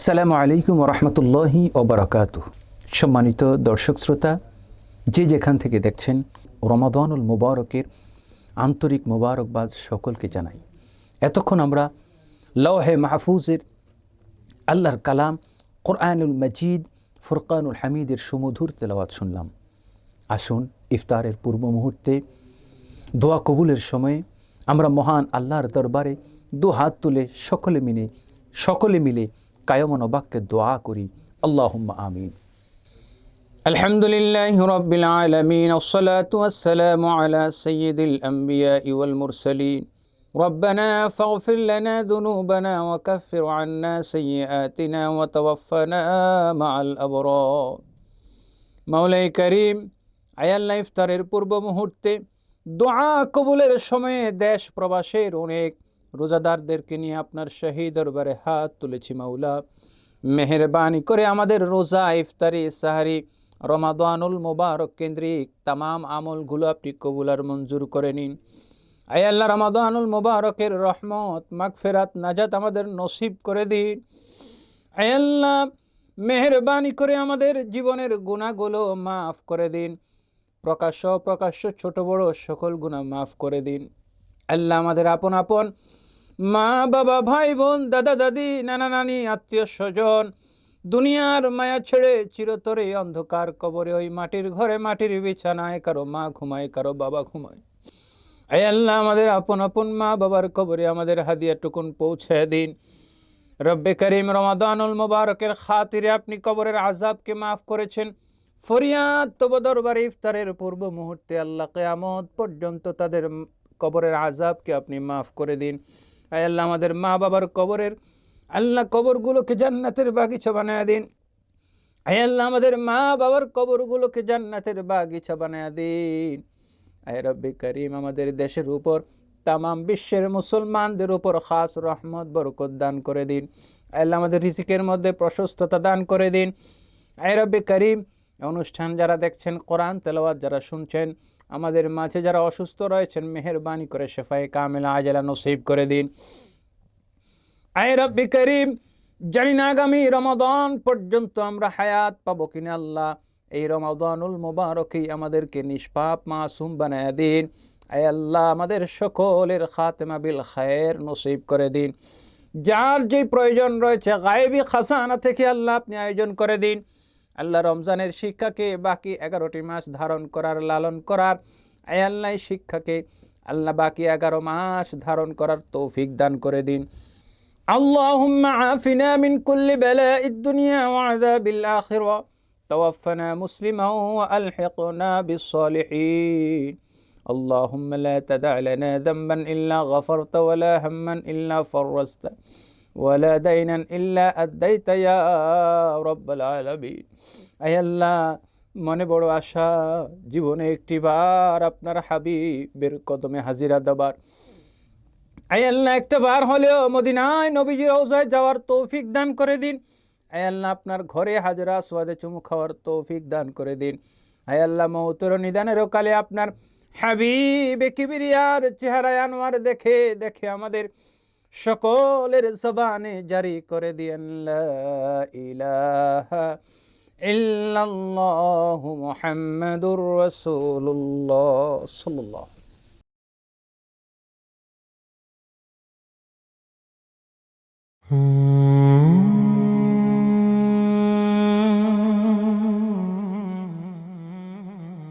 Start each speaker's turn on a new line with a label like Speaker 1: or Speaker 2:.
Speaker 1: আসসালামু আলাইকুম ওরহমতুল্লাহি ওবারাকাতুহু। সম্মানিত দর্শক শ্রোতা, যে যেখান থেকে দেখছেন, রমাদানুল মুবারকের আন্তরিক মুবারকবাদ সকলকে জানাই। এতক্ষণ আমরা লওহে মাহফুজের আল্লাহর কালাম কোরআনুল মজিদ ফুরকানুল হামিদের সুমধুর তেলাওয়াত শুনলাম। আসুন ইফতারের পূর্ব মুহূর্তে দোয়া কবুলের সময়ে আমরা মহান আল্লাহর দরবারে দু হাত তুলে সকলে মিলে কায়মন বাক্যে দোয়া করি। আল্লাহুম্মা আমিন। আলহামদুলিল্লাহি রাব্বিল আলামিন, আসসালাতু ওয়াসসালামু আলা সাইয়্যিদিল আমবিয়াই ওয়াল মুরসালিন। রব্বানা ফাগফির লানা যুনুবানা ওয়া কাফির আন্না সাইয়্যাতিনা ওয়া তাওয়াফফানা মাআল আবরার। মাওলাই করিম, আয় আল্লাহ, ইফতারের পূর্ব মুহূর্তে দোয়া কবুলের সময়ে দেশ প্রবাসের অনেক রোজাদারদেরকে নিয়ে আপনার শাহী দরবারে হাত তুলেছি। মাওলা, মেহেরবানি করে আমাদের রোজা, ইফতারি, সাহারি, রমাদানুল মুবারক কেন্দ্রিক তামাম আমলগুলো আপনি কবুল আর মঞ্জুর করে নিন। আয় আল্লাহ, রমাদানুল মুবারকের রহমত, মাগফিরাত, নাজাত আমাদের নসিব করে দিন। আয় আল্লাহ, মেহেরবানি করে আমাদের জীবনের গুনাহগুলো মাফ করে দিন। প্রকাশ্য ছোট বড় সকল গুনাহ মাফ করে দিন। আল্লাহ, আমাদের আপন আপন মা বাবা, ভাই বোন, দাদা দাদি, নানা নানি, আত্মীয় স্বজন দুনিয়ার মায়া ছেড়ে চিরতরে অন্ধকার কবরে ওই মাটির ঘরে মাটির বিছানায় কারো মা ঘুমায়, কারো বাবা ঘুমায়। আয় আল্লাহ, আমাদের আপন আপন মা বাবার কবরে আমাদের হাদিয়াটুকুন পৌঁছে দিন। রব্বে করিম, রমাদানুল মুবারকের খাতিরে আপনি কবরের আযাবকে মাফ করেছেন। ফরিয়াদ তব দরবারে ইফতারের পূর্ব মুহূর্তে আল্লাহ, কিয়ামত পর্যন্ত তাদের কবরের আযাবকে আপনি মাফ করে দিন। আয় আল্লাহ, আমাদের মা বাবার কবরের আল্লাহ কবরগুলোকে জান্নাতের বাগিচা বানায় দিন। আয় আল্লাহ, আমাদের মা বাবার কবরগুলোকে জান্নাতের বাগিচা বানায় দিন। আয় রব্বে করিম, আমাদের দেশের উপর, তামাম বিশ্বের মুসলমানদের উপর খাস রহমত বরকত দান করে দিন। আয় আল্লাহ, আমাদের রিজিকের মধ্যে প্রশস্ততা দান করে দিন। আয় রব্বে করিম, অনুষ্ঠান যারা দেখছেন, কোরআন তেলাওয়াত যারা শুনছেন, আমাদের মাঝে যারা অসুস্থ রয়েছেন, মেহেরবানি করে শেফায়ে কামিলা আজেলা নসিব করে দিন। আয় রব্বে করিম, জানি না আগামী রমাদান পর্যন্ত আমরা হায়াত পাবো কিনা। আল্লাহ, এই রমাদানুল মুবারকেই আমাদেরকে নিষ্পাপ মাসুম বানায় দিন। আয় আল্লাহ, আমাদের সকলের খাতেমা বিল খায়ের নসিব করে দিন। যার যে প্রয়োজন রয়েছে গায়েবী খাজানা থেকে আল্লাহ আপনি আয়োজন করে দিন। আল্লাহ, রমজানের শিক্ষাকে বাকি 11টি মাস ধারণ করার, লালন করার, আয় আল্লাহ শিক্ষাকে আল্লাহ বাকি 11 মাস ধারণ করার তৌফিক দান করে দিন। اللهم عافنا من كل بلاء الدنيا وعذاب الآخرة، توفنا مسلما وألحقنا بالصالحين. اللهم لا تدع لنا ذنبا إلا غفرت، ولا هما إلا فرجت، ولا دينا إلا أديت يا رب العالمين. أي الله, মনে বড় আশা জীবনে একটিবার আপনার হাবিবের কদমে হাজিরা দেবার। আয় আল্লাহ, একটা বার হলেও মদিনায় নবীজির রওজায় যাওয়ার তৌফিক দান করে দিন। আয় আল্লাহ, আপনার ঘরে হাজরা সোয়াদে চুমু খাওয়ার তৌফিক দান করে দিন। আয় আল্লাহ, মওতের নিদানের কালে আপনার হাবিবে কিবরিয়ার চেহারায় আনোয়ার দেখে দেখে আমাদের সকলের জবানে জারি করে দিয়েন লা ইলাহা ইল্লাল্লাহু মুহাম্মাদুর রাসূলুল্লাহ সাল্লাল্লাহু।